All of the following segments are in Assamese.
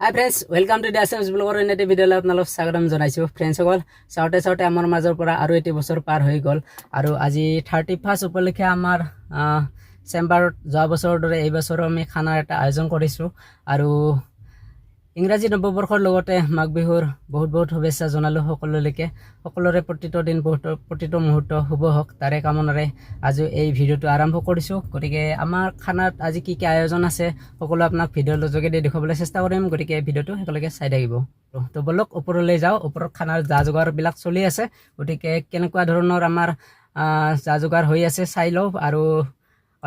Hi friends, welcome to the Assam's Blogger in the video আপোনালোক স্বাগতম জনাইছো friends সকল চাওতে আমাৰ মাজৰ পৰা আৰু এটি বছৰ পাৰ হৈ গল আৰু আজি 31 উপলক্ষে আমাৰ চেম্বাৰত যোৱা বছৰৰ দৰে এই বছৰো আমি খানাৰ এটা আয়োজন কৰিছো আৰু ইংৰাজী নৱবৰ্ষৰ লগতে মাঘ বিহুৰ বহুত শুভেচ্ছা জনালো সকলোৰে প্ৰতিটো দিন প্ৰতিটো মুহূৰ্ত শুভ হওক তাৰে কামনাৰে আজি এই ভিডিওটো আৰম্ভ কৰিছো গতিকে আমাৰ খানাত আজি কি আয়োজন আছে সকলো আপোনাক ভিডিওৰ যোগেদি দেখাবলৈ চেষ্টা কৰিম গতিকে ভিডিওটো সকলোকে চাই থাকিব তো বলক ওপৰলৈ যাও ওপৰত খানাৰ যা-যোগাৰ বিলাক চলি আছে গতিকে কেনেকুৱা ধৰণৰ আমাৰ যা-যোগাৰ হৈ আছে চাই লও আৰু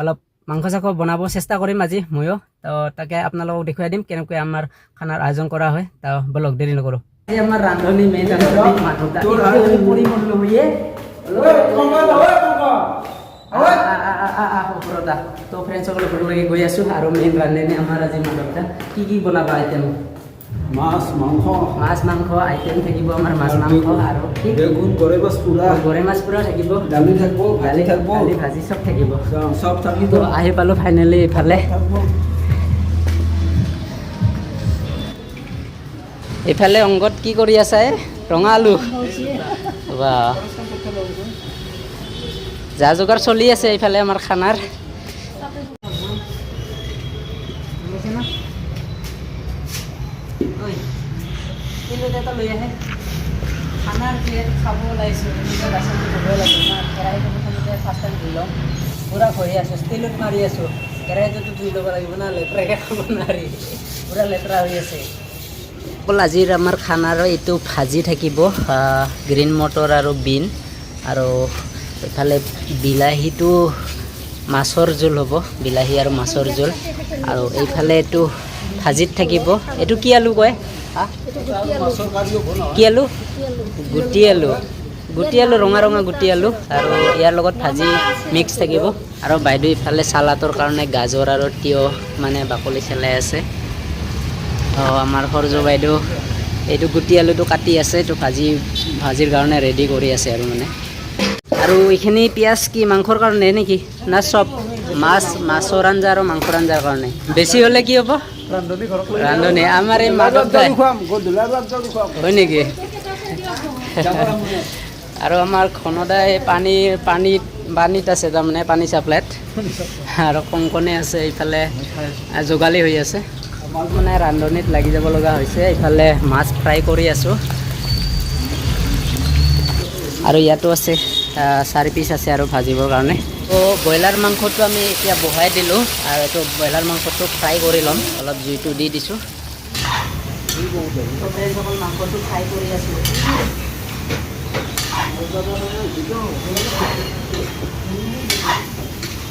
অলপ মাংস চাকো বনাব চেষ্টা কৰিম আজি ময়ো তো তাকে আপোনালোকক দেখুৱাই দিম কেনেকৈ আমাৰ খানাৰ আয়োজন কৰা হয় তো বলক দেৰি নকৰো আজি আমাৰ ৰান্ধনি মেইন ৰান্ধনি মাধুতা এই পৰিমল লইয়ে ওপৰতা তো ফ্ৰেন্ডছ সকল ঘৰলৈকে গৈ আছো আৰু মেইন ৰান্ধনি আমাৰ আজি মাধুতা কি বনাবা আইটেম মাছ মাংস আইটেম থাকিব আমাৰ মাছ মাংস আৰু বেগুন গৰে মাছ পুৰা থাকিব দালি থাকিব দালি ভাজি সব থাকিব সব থাকিব আহি পালো ফাইনালি ইফালে অংগত কি কৰি আছে ৰঙা আলু বাহ যা যোগাৰ চলি আছে ইফালে আমাৰ খানাৰ লৈ আহে খানাৰ প্লেট খাব ওলাইছোঁ নিজৰ বাচনটো ধুবই লাগিব না কেৰাহীটো প্ৰথমতে ফাৰ্ষ্ট টাইম ধুই লওঁ পূৰা ঘঁহি আছোঁ ষ্টিলত মাৰি আছোঁ কেৰাহীটোতো ধুই ল'ব লাগিব না লেতেৰাকৈ খাব নোৱাৰি পূৰা লেতেৰা হৈ আছে অকল আজিৰ আমাৰ খানাৰ এইটো ভাজি থাকিব গ্ৰীণ মটৰ আৰু বিন আৰু এইফালে বিলাহীটো মাছৰ জোল হ'ব বিলাহী আৰু মাছৰ জোল আৰু এইফালে এইটো ভাজিত থাকিব এইটো কি আলু কয় কি আলু গুটি আলু ৰঙা গুটি আলু আৰু ইয়াৰ লগত ভাজি মিক্স থাকিব আৰু বাইদেউ ইফালে চালাডৰ কাৰণে গাজৰ আৰু তিয়হ মানে বাকলি চেলাই আছে আমাৰ সৰজু বাইদেউ এইটো গুটি আলুটো কাটি আছে এইটো ভাজিৰ কাৰণে ৰেডি কৰি আছে আৰু মানে আৰু এইখিনি পিঁয়াজ কি মাংসৰ কাৰণে নেকি না চব মাছৰ আঞ্জা আৰু মাংসৰ আঞ্জাৰ কাৰণে বেছি হ'লে কি হ'ব ৰান্ধনি আমাৰ এই হয় নেকি আৰু আমাৰ খনদাই পানীত আছে তাৰমানে পানী চাপ্লাইত আৰু কংকনে আছে এইফালে যোগালী হৈ আছে মানে ৰান্ধনিত লাগি যাব লগা হৈছে এইফালে মাছ ফ্ৰাই কৰি আছোঁ আৰু ইয়াতো আছে 4 পিচ আছে আৰু ভাজিবৰ কাৰণে তো ব্ৰইলাৰ মাংসটো আমি এতিয়া বহাই দিলোঁ আৰু এইটো ব্ৰইলাৰ মাংসটো ফ্ৰাই কৰি ল'ম অলপ জুইটো দি দিছোঁ মাংসটো ফ্ৰাই কৰি আছোঁ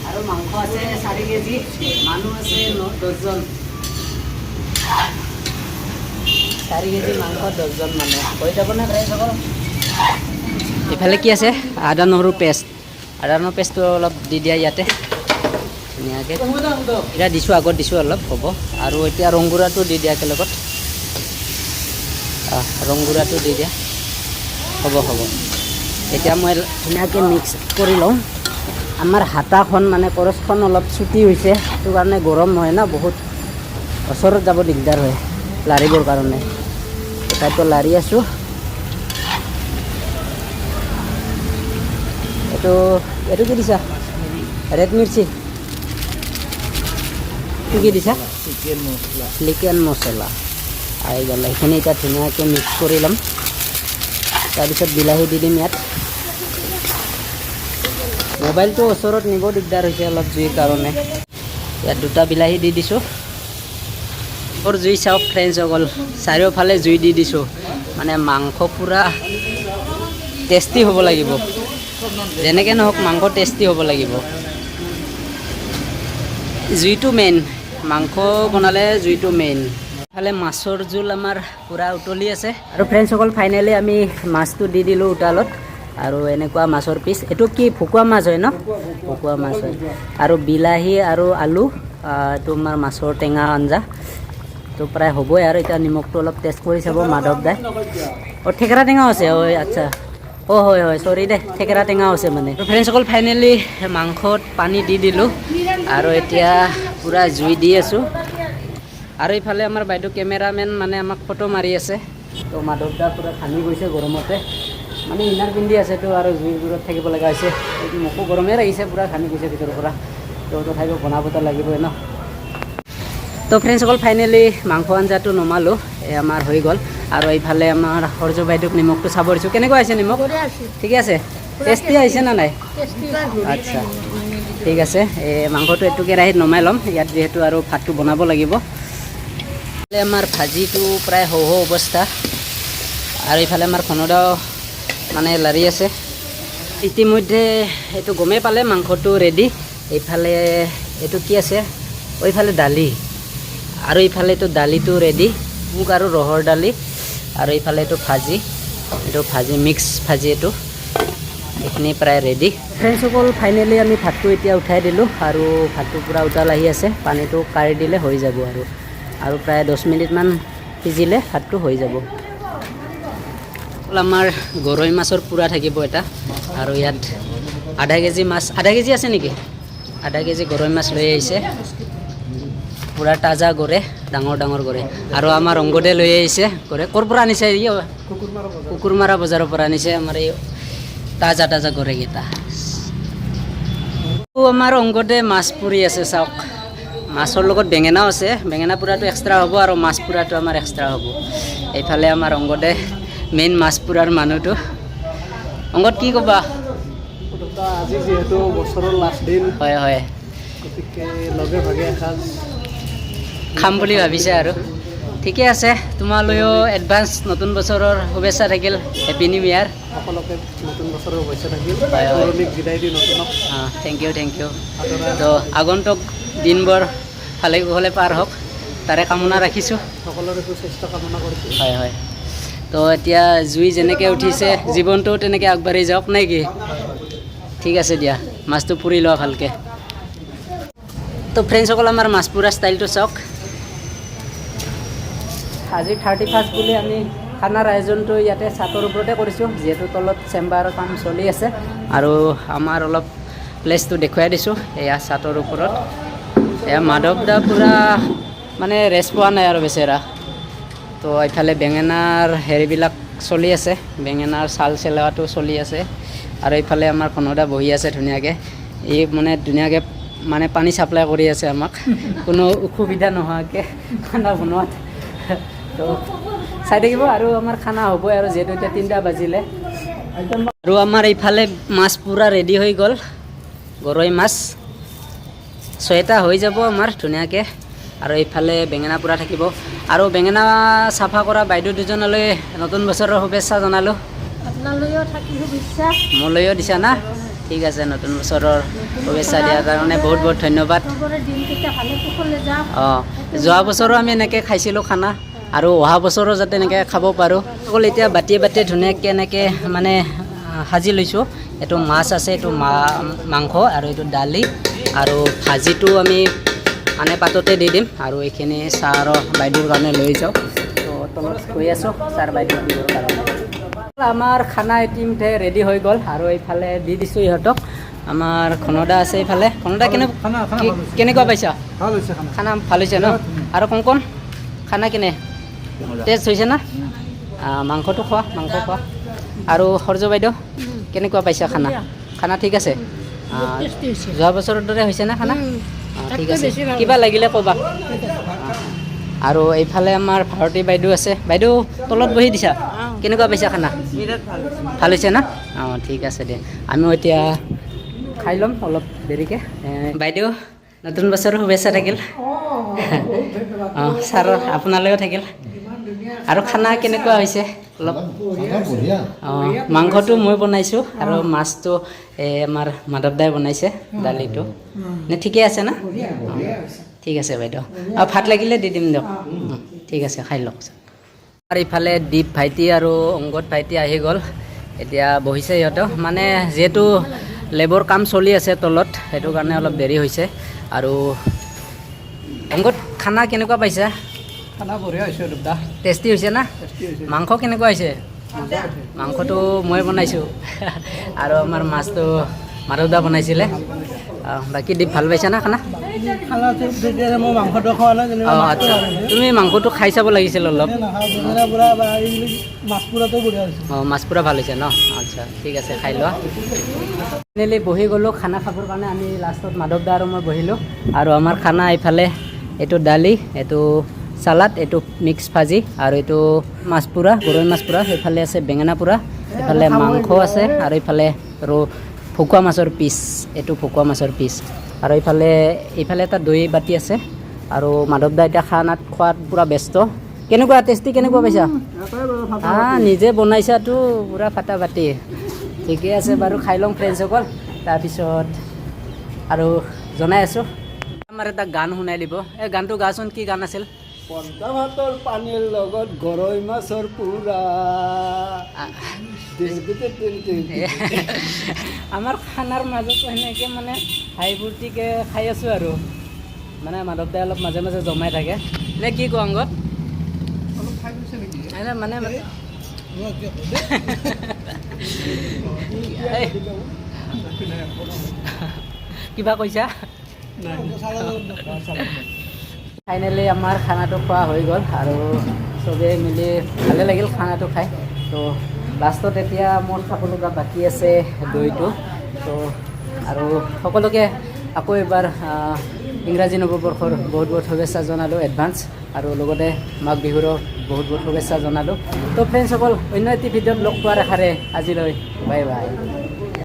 আৰু মাংস আছে 4 কেজি মানুহ আছে 10জন 4 কেজি মাংস 10জন মানুহ হৈ যাব নে ইফালে কি আছে আদা নহৰু পেষ্টটো অলপ দি দিয়া ইয়াতে ধুনীয়াকৈ এতিয়া দিছোঁ আগত দিছোঁ অলপ হ'ব আৰু এতিয়া ৰংগুড়াটো দি দিয়া একেলগত ৰংগুড়াটো দি দিয়া হ'ব এতিয়া মই ধুনীয়াকৈ মিক্স কৰি লওঁ আমাৰ হাতাখন মানে কৰচখন অলপ চুটি হৈছে সেইটো কাৰণে গৰম হয় না বহুত ওচৰত যাব দিগদাৰ হয় লাৰিবৰ কাৰণে তাইতো লাৰি আছোঁ এইটো কি দিছা ৰেড মিৰ্চি কি দিছা চিকেন মছলা আহি গ'ল এইখিনি এতিয়া ধুনীয়াকৈ মিক্স কৰি ল'ম তাৰপিছত বিলাহী দি দিম ইয়াত মোবাইলটো ওচৰত নিব দিগদাৰ হৈছে অলপ জুইৰ কাৰণে ইয়াত 2টা বিলাহী দি দিছোঁ জুই চাওক ফ্ৰেণ্ডছ সকল চাৰিওফালে জুই দি দিছোঁ মানে মাংস পূৰা টেষ্টি হ'ব লাগিব যেনেকৈ নহওক মাংস টেষ্টি হ'ব লাগিব জুইটো মেইন মাংস বনালে জুইটো মেইন ইফালে মাছৰ জোল আমাৰ পূৰা উতলি আছে আৰু ফ্ৰেণ্ডসকল ফাইনেলি আমি মাছটো দি দিলোঁ উতালত আৰু এনেকুৱা মাছৰ পিচ এইটো কি ভকুৱা মাছ হয় ন ভকুৱা মাছ হয় আৰু বিলাহী আৰু আলু এইটো আমাৰ মাছৰ টেঙা আঞ্জা তো প্ৰায় হ'বই আৰু এতিয়া নিমখটো অলপ টেষ্ট কৰি চাব মাধৱ দাই থেকেৰা টেঙাও আছে আচ্ছা হয় সৰি দে থেকেৰা টেঙাও আছে মানে ফ্ৰেণ্ডসকল ফাইনেলি মাংসত পানী দি দিলোঁ আৰু এতিয়া পূৰা জুই দি আছোঁ আৰু এইফালে আমাৰ বাইদেউ কেমেৰামেন মানে আমাক ফটো মাৰি আছে তো মাধৱদা পূৰা ঘামি গৈছে গৰমতে মানে ইনাৰ পিন্ধি আছে তো আৰু জুইৰ দূৰত থাকিব লগা হৈছে মোকো গৰমে লাগিছে পূৰা ঘামি গৈছে ভিতৰৰ পৰা তো তথাপিও বনাবতো লাগিবই ন তো ফ্ৰেণ্ডসকল ফাইনেলি মাংস আঞ্জাটো নমালোঁ এই আমাৰ হৈ গ'ল আৰু এইফালে আমাৰ সূৰ্য বাইদেউক নিমখটো চাব দিছোঁ কেনেকুৱা হৈছে নিমখ ঠিকে আছে টেষ্টি আহিছে না নাই আচ্ছা ঠিক আছে এই মাংসটো এইটো কেৰাহীত নমাই ল'ম ইয়াত যিহেতু আৰু ভাতটো বনাব লাগিব আমাৰ ভাজিটো প্ৰায় হৌ হৌ অৱস্থা আৰু এইফালে আমাৰ খনদাও মানে লাৰি আছে ইতিমধ্যে এইটো গমেই পালে মাংসটো ৰেডি এইফালে এইটো কি আছে এইফালে দালি আৰু এইফালে এইটো দালিটো ৰেডি মুগ আৰু ৰহৰ দালি আৰু এইফালে এইটো ভাজি মিক্স ভাজি এইটো এইখিনি প্ৰায় ৰেডি ফ্ৰেণ্ডসকল ফাইনেলি আমি ভাতটো এতিয়া উঠাই দিলোঁ আৰু ভাতটো পূৰা উতাল আহি আছে পানীটো কাঢ়ি দিলে হৈ যাব আৰু প্ৰায় 10 মিনিটমান সিজিলে ভাতটো হৈ যাব আমাৰ গৰৈ মাছৰ পোৰা থাকিব এটা আৰু ইয়াত আধা কেজি আছে নেকি আধা কেজি গৰৈ মাছ লৈ আহিছে পুৰা তাজা গৰে ডাঙৰ গৰে আৰু আমাৰ অংগদে লৈ আহিছে গৰে ক'ৰ পৰা আনিছে কুকুৰমাৰা বজাৰৰ পৰা আনিছে আমাৰ এই তাজা গৰেকেইটা আমাৰ অংগদে মাছ পুৰি আছে চাওক মাছৰ লগত বেঙেনাও আছে বেঙেনা পুৰাটো এক্সট্ৰা হ'ব আৰু মাছ পুৰাটো আমাৰ এক্সট্ৰা হ'ব এইফালে আমাৰ অংগদে মেইন মাছ পুৰাৰ মানুহটো অংগত কি ক'বা আজি যিহেতু বছৰৰ লাষ্ট দিন হয় গতিকে লগে ভাগে এসাঁজ খাম বুলি ভাবিছে আৰু ঠিকে আছে তোমালৈও এডভান্স নতুন বছৰৰ শুভেচ্ছা থাকিল হেপী নিউ ইয়াৰ সকলোকে নতুন বছৰৰ শুভেচ্ছা থাকিল হয় বিদায় দি নতুনক থেংক ইউ তো আগন্তুক দিনবোৰ ভালে কুশলে পাৰ হওক তাৰে কামনা ৰাখিছোঁ সকলোৰে সুস্বাস্থ্য কামনা কৰিছোঁ হয় তো এতিয়া জুই যেনেকৈ উঠিছে জীৱনটোও তেনেকৈ আগবাঢ়ি যাওক নে কি ঠিক আছে দিয়া মাছটো পুৰি লোৱা ভালকৈ তো ফ্ৰেণ্ডসকল আমাৰ মাছ পুৰা ষ্টাইলটো চাওক আজি 31 বুলি আমি খানাৰ আয়োজনটো ইয়াতে ছাতৰ ওপৰতে কৰিছোঁ যিহেতু তলত চেম্বাৰৰ কাম চলি আছে আৰু আমাৰ অলপ প্লেচটো দেখুৱাই দিছোঁ এয়া ছাতৰ ওপৰত এয়া মাধৱদা পূৰা মানে ৰেষ্ট পোৱা নাই আৰু বেচেৰা তো এইফালে বেঙেনাৰ হেৰিবিলাক চলি আছে বেঙেনাৰ ছাল চেলোৱাটো চলি আছে আৰু এইফালে আমাৰ খনদা বহি আছে ধুনীয়াকৈ এই মানে ধুনীয়াকৈ মানে পানী ছাপ্লাই কৰি আছে আমাক কোনো অসুবিধা নোহোৱাকৈ খানা বনোৱাত তো চাই থাকিব আৰু আমাৰ খানা হ'বই আৰু যিহেতু এতিয়া 3টা বাজিলে আৰু আমাৰ এইফালে মাছ পূৰা ৰেডি হৈ গ'ল গৰৈ মাছ 6টা হৈ যাব আমাৰ ধুনীয়াকৈ আৰু এইফালে বেঙেনা পূৰা থাকিব আৰু বেঙেনা চাফা কৰা বাইদেউ দুজনলৈ নতুন বছৰৰ শুভেচ্ছা জনালোঁ আপোনালৈও থাকি শুভেচ্ছা মোলৈও দিছা না ঠিক আছে নতুন বছৰৰ শুভেচ্ছা দিয়াৰ কাৰণে বহুত ধন্যবাদ দিনকেইটা ভালে কুশলে যাওক যোৱা বছৰো আমি এনেকৈ খাইছিলোঁ খানা আৰু অহা বছৰো যাতে এনেকৈ খাব পাৰোঁ অকল এতিয়া বাটিয়ে ধুনীয়াকৈ এনেকৈ মানে সাজি লৈছোঁ এইটো মাছ আছে এইটো মাংস আৰু এইটো দালি আৰু ভাজিটো আমি মানে পাততে দি দিম আৰু এইখিনি চাহ আৰু বাইদেউৰ কাৰণে লৈ যাওঁ তো তলত গৈ আছোঁ চাৰ বাইদেউ দিবৰ কাৰণে আমাৰ খানা ইতিমধ্যে ৰেডি হৈ গ'ল আৰু এইফালে দি দিছোঁ ইহঁতক আমাৰ খনদা আছে এইফালে খনদা কেনেকুৱা পাইছা খানা ভাল হৈছে ন আৰু কণ খানা কেনে টেষ্ট হৈছে না মাংস খোৱা আৰু সূৰ্য বাইদেউ কেনেকুৱা পাইছা খানা ঠিক আছে যোৱা বছৰৰ দৰে হৈছে না খানা ঠিক আছে কিবা লাগিলে ক'বা আৰু এইফালে আমাৰ ভাৰতী বাইদেউ আছে বাইদেউ তলত বহি দিছা কেনেকুৱা পাইছা খানা ভাল হৈছে না ঠিক আছে দে আমিও এতিয়া খাই ল'ম অলপ দেৰিকৈ বাইদেউ নতুন বছৰৰ শুভেচ্ছা থাকিল ছাৰৰ আপোনালৈও থাকিল আৰু খানা কেনেকুৱা হৈছে অলপ মাংসটো মই বনাইছোঁ আৰু মাছটো আমাৰ মাধৱদাই বনাইছে দালিটো নে ঠিকে আছে না ঠিক আছে বাইদেউ আৰু ভাত লাগিলে দি দিম দিয়ক ঠিক আছে খাই লওক আৰু ইফালে দীপ ভাইটি আৰু অংগদ ভাইটি আহি গ'ল এতিয়া বহিছে সিহঁতেও মানে যিহেতু লেবৰ কাম চলি আছে তলত সেইটো কাৰণে অলপ দেৰি হৈছে আৰু অংগদ খানা কেনেকুৱা পাইছা খানা বঢ়িয়া হৈছে দাদা টেষ্টি হৈছে না মাংস কেনেকুৱা হৈছে মাংসটো মই বনাইছোঁ আৰু আমাৰ মাছটো মাধৱদা বনাইছিলে বাকী দীপ ভাল পাইছা না খানা খানাটো তেতিয়া মই মাংসটো খোৱা নাই যেনিবা অঁ আচ্ছা তুমি মাংসটো খাই চাব লাগিছিল অলপ পুৰা মাছ পুৰাটো বঢ়িয়া হৈছে অঁ মাছ পুৰা ভাল হৈছে ন আচ্ছা ঠিক আছে খাই লোৱা ফাইনেলি বহি গ'লোঁ খানা খাবৰ কাৰণে আমি লাষ্টত মাধৱদা আৰু মই বহিলোঁ আৰু আমাৰ খানা এইফালে এইটো দালি এইটো চালাড এইটো মিক্স ভাজি আৰু এইটো মাছ পুৰা গৰৈ মাছ পুৰা সেইফালে আছে বেঙেনা পুৰা এইফালে মাংস আছে আৰু এইফালে আৰু ভকুৱা মাছৰ পিচ এইটো ভকুৱা মাছৰ পিচ আৰু এইফালে এটা দৈ বাতি আছে আৰু মাধৱদা এতিয়া খানাত খোৱাত পূৰা ব্যস্ত কেনেকুৱা টেষ্টি কেনেকুৱা পাইছা নিজে বনাইছাতো পূৰা ফাটা ফাটি ঠিকে আছে বাৰু খাই লওঁ ফ্ৰেণ্ডসকল তাৰপিছত আৰু জনাই আছোঁ আমাৰ এটা গান শুনাই দিব এই গানটো গাচোন কি গান আছিল পন্তা ভাতৰ পানীৰ লগত গৰৈ মাছৰ পুৰা আমাৰ খানাৰ মাজতো সেনেকৈ মানে হাই ফূৰ্তিকৈ খাই আছোঁ আৰু মানে মাধৱদাই অলপ মাজে মাজে জমাই থাকে নে কি কোৱা অংগত মানে কিবা কৈছা ফাইনেলি আমাৰ খানাটো খোৱা হৈ গ'ল আৰু চবেই মিলি ভালে লাগিল খানাটো খাই তো লাষ্টত এতিয়া মোৰ খাব লগা বাকী আছে দৈটো তো আৰু সকলোকে আকৌ এবাৰ ইংৰাজী নৱবৰ্ষৰ বহুত বহুত শুভেচ্ছা জনালোঁ এডভান্স আৰু লগতে মাঘ বিহুৰো বহুত বহুত শুভেচ্ছা জনালোঁ তো ফ্ৰেণ্ডসকল অন্য এটি ভিডিঅ'ত লগ পোৱাৰ আশাৰে আজিলৈ বাই বাই